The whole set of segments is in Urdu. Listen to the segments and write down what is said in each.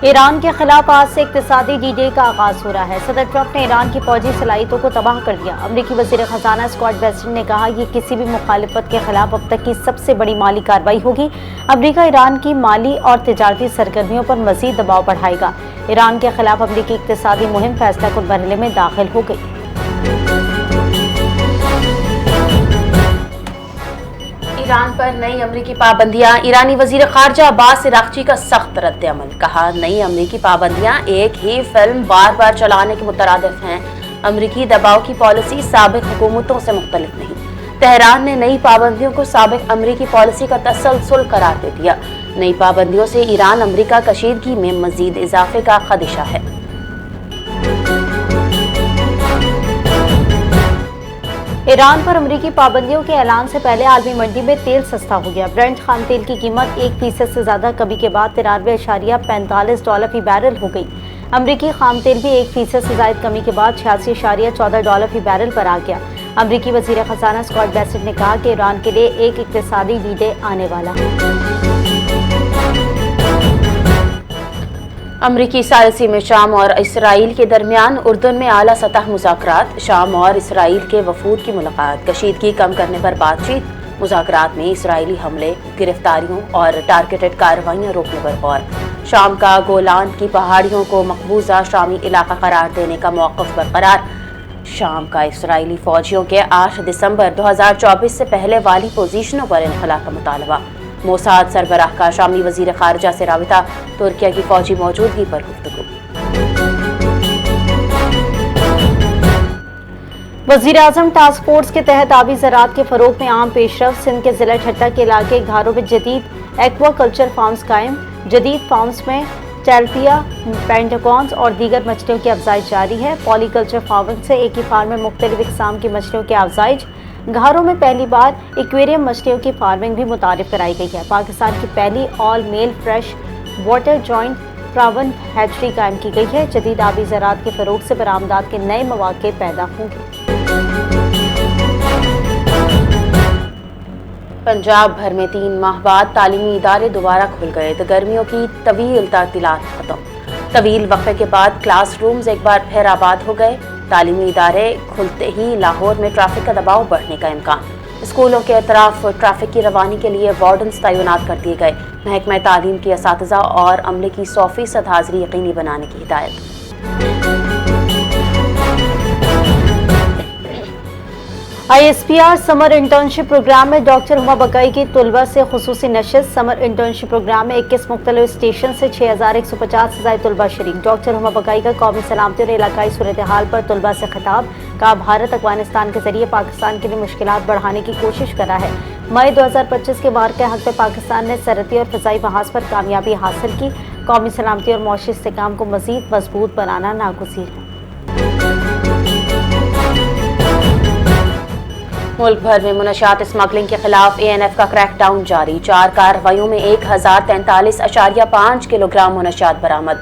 ایران کے خلاف آج سے اقتصادی ڈی ڈے کا آغاز ہو رہا ہے۔ صدر ٹرمپ نے ایران کی فوجی صلاحیتوں کو تباہ کر دیا۔ امریکی وزیر خزانہ اسکاٹ بیسنٹ نے کہا یہ کسی بھی مخالفت کے خلاف اب تک کی سب سے بڑی مالی کارروائی ہوگی۔ امریکہ ایران کی مالی اور تجارتی سرگرمیوں پر مزید دباؤ بڑھائے گا۔ ایران کے خلاف امریکی اقتصادی مہم فیصلہ کن مرحلے میں داخل ہو گئی۔ ایران پر نئی امریکی پابندیاں، ایرانی وزیر خارجہ عباس عراقچی کا سخت رد عمل۔ کہا نئی امریکی پابندیاں ایک ہی فلم بار بار چلانے کے مترادف ہیں۔ امریکی دباؤ کی پالیسی سابق حکومتوں سے مختلف نہیں۔ تہران نے نئی پابندیوں کو سابق امریکی پالیسی کا تسلسل قرار دے دیا۔ نئی پابندیوں سے ایران امریکہ کشیدگی میں مزید اضافے کا خدشہ ہے۔ ایران پر امریکی پابندیوں کے اعلان سے پہلے عالمی منڈی میں تیل سستا ہو گیا۔ برنٹ خام تیل کی قیمت 1% سے زیادہ کمی کے بعد $93.45 فی بیرل ہو گئی۔ امریکی خام تیل بھی 1% سے زائد کمی کے بعد $86.14 فی بیرل پر آ گیا۔ امریکی وزیر خزانہ اسکاٹ بیسنٹ نے کہا کہ ایران کے لیے ایک اقتصادی ڈی ڈے آنے والا ہے۔ امریکی ثالثی میں شام اور اسرائیل کے درمیان اردن میں اعلیٰ سطح مذاکرات، شام اور اسرائیل کے وفود کی ملاقات، کشیدگی کم کرنے پر بات چیت، مذاکرات میں اسرائیلی حملے، گرفتاریوں اور ٹارگیٹڈ کارروائیاں روکنے پر غور، شام کا گولان کی پہاڑیوں کو مقبوضہ شامی علاقہ قرار دینے کا موقف برقرار، شام کا اسرائیلی فوجیوں کے 8 دسمبر 2024 سے پہلے والی پوزیشنوں پر انخلا کا مطالبہ، موساد سربراہ کا شامی وزیر خارجہ سے رابطہ، ترکیہ کی فوجی موجودگی پر گفتگو۔ وزیر اعظم ٹاسک فورس کے تحت آبی زراعت کے فروغ میں اہم پیش رفت، سندھ کے ضلع ٹھٹہ کے علاقے گھاروں میں جدید ایکوا کلچر فارمز قائم، جدید فارمز میں ٹیلپیا، پینٹاگونز اور دیگر مچھلیوں کی افزائش جاری ہے۔ پولی کلچر فارمنگ سے ایک ہی فارم میں مختلف اقسام کی مچھلیوں کی افزائش، گھاروں میں پہلی بار ایکویریم مچھلیوں کی فارمنگ بھی متعارف کرائی گئی ہے۔ پاکستان کی پہلی آل میل فریش واٹر جوائنٹ پراون ہیچری قائم کی گئی ہے۔ جدید آبی زراعت کے فروغ سے برآمدات کے نئے مواقع پیدا ہوں گے۔ پنجاب بھر میں 3 ماہ بعد تعلیمی ادارے دوبارہ کھل گئے تو گرمیوں کی طویل تعطیلات ختم۔ طویل وقفے کے بعد کلاس رومز ایک بار پھر آباد ہو گئے۔ تعلیمی ادارے کھلتے ہی لاہور میں ٹریفک کا دباؤ بڑھنے کا امکان، اسکولوں کے اطراف ٹریفک کی روانی کے لیے وارڈنز تعینات کر دیے گئے، محکمہ تعلیم کی اساتذہ اور عملے کی 100% حاضری یقینی بنانے کی ہدایت۔ I S P R summer internship program میں ڈاکٹر ہما بقائی کی طلبہ سے خصوصی نشست۔ سمر انٹرنشپ پروگرام میں 21 مختلف اسٹیشن سے 6150 سے زائد طلبہ شریک۔ ڈاکٹر ہما بقائی کا قومی سلامتی اور علاقائی صورتحال پر طلبہ سے خطاب، کہا بھارت افغانستان کے ذریعے پاکستان کے لیے مشکلات بڑھانے کی کوشش کر رہا ہے۔ مئی 2025 کے واقعہ حق میں پاکستان نے سرحدی اور فضائی محاذ پر کامیابی حاصل کی، قومی سلامتی اور معاشی استحکام کو مزید مضبوط بنانا ناگزیر ہے۔ ملک بھر میں منشیات اسمگلنگ کے خلاف اے این ایف کا کریک ڈاؤن جاری، 4 کارروائیوں میں 1043.5 کلو گرام منشیات برآمد،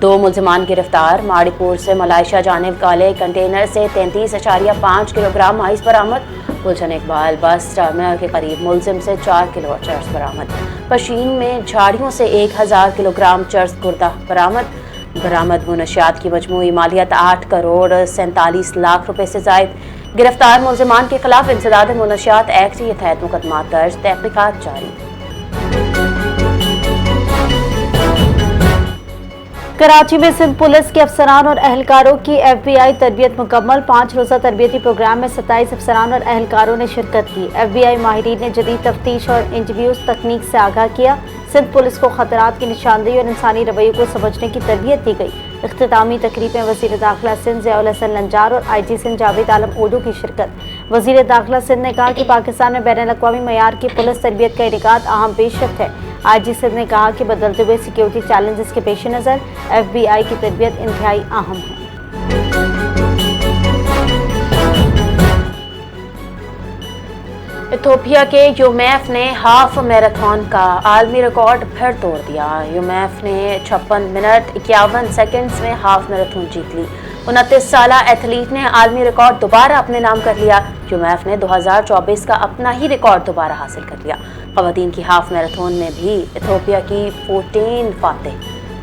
2 ملزمان گرفتار۔ ماڑی پور سے ملائیشیا جانے والے کنٹینر سے 33.5 کلو گرام مائز برآمد۔ گلشن اقبال بس ٹرمینل کے قریب ملزم سے 4 کلو چرس برآمد۔ پشین میں جھاڑیوں سے 1000 کلو گرام چرس گردہ برآمد منشیات کی مجموعی مالیت 8 کروڑ 47 لاکھ روپے سے زائد۔ گرفتار ملزمان کے خلاف انسداد منشیات ایکٹ کے تحت مقدمات درج، تحقیقات جاری۔ کراچی میں سندھ پولیس کے افسران اور اہلکاروں کی ایف بی آئی تربیت مکمل، 5 روزہ تربیتی پروگرام میں 27 افسران اور اہلکاروں نے شرکت کی۔ ایف بی آئی ماہرین نے جدید تفتیش اور انٹرویوز تکنیک سے آگاہ کیا۔ سندھ پولیس کو خطرات کی نشاندہی اور انسانی رویوں کو سمجھنے کی تربیت دی گئی۔ اختتامی تقریب میں وزیر داخلہ سندھ ضیاء الحسن لنجار اور آئی جی سندھ جاوید عالم اوڈو کی شرکت۔ وزیر داخلہ سندھ نے کہا کہ پاکستان میں بین الاقوامی معیار کی پولیس تربیت کا انعقاد اہم پیش رفت ہے۔ آئی جی سندھ نے کہا کہ بدلتے ہوئے سیکیورٹی چیلنجز کے پیش نظر ایف بی آئی کی تربیت انتہائی اہم ہے۔ ایتھوپیا کے یومیف نے ہاف میراتھن کا عالمی ریکارڈ پھر توڑ دیا۔ یومیف نے 56 منٹ 51 سیکنڈز میں ہاف میراتھن جیت لی۔ 29 سالہ ایتھلیٹ نے عالمی ریکارڈ دوبارہ اپنے نام کر لیا۔ یومیف نے 2024 کا اپنا ہی ریکارڈ دوبارہ حاصل کر لیا۔ خواتین کی ہاف میراتھن میں بھی ایتھوپیا کی 14 فاتح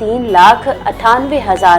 3,98,000